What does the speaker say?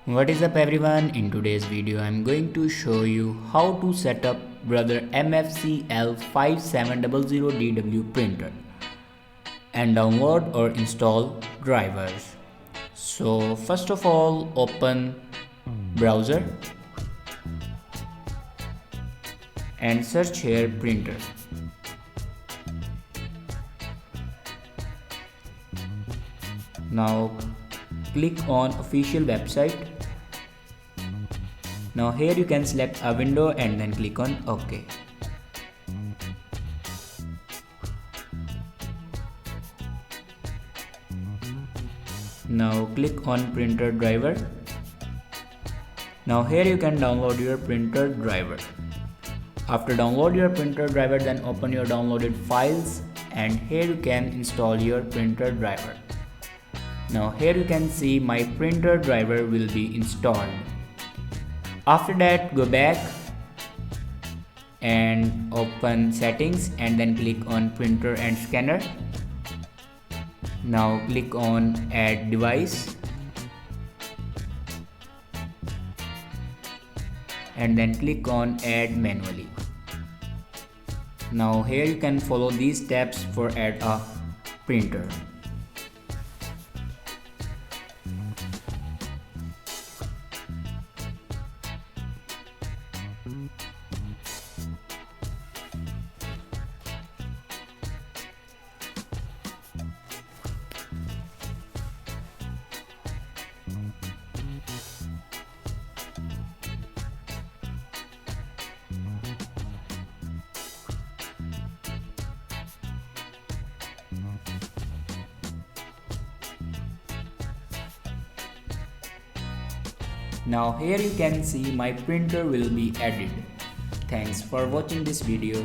What is up everyone, in today's video I'm going to show you how to set up brother MFC L5700DW printer and download or install drivers. So first of all, open browser and search here printer. Now click on official website. Now here you can select a window and then click on OK. Now click on printer driver. Now here you can download your printer driver. After download your printer driver, then open your downloaded files and here you can install your printer driver. Now here you can see my printer driver will be installed. After that, go back and open settings and then click on printer and scanner. Now click on add device and then click on add manually. Now here you can follow these steps for add a printer. Now here you can see my printer will be added. Thanks for watching this video.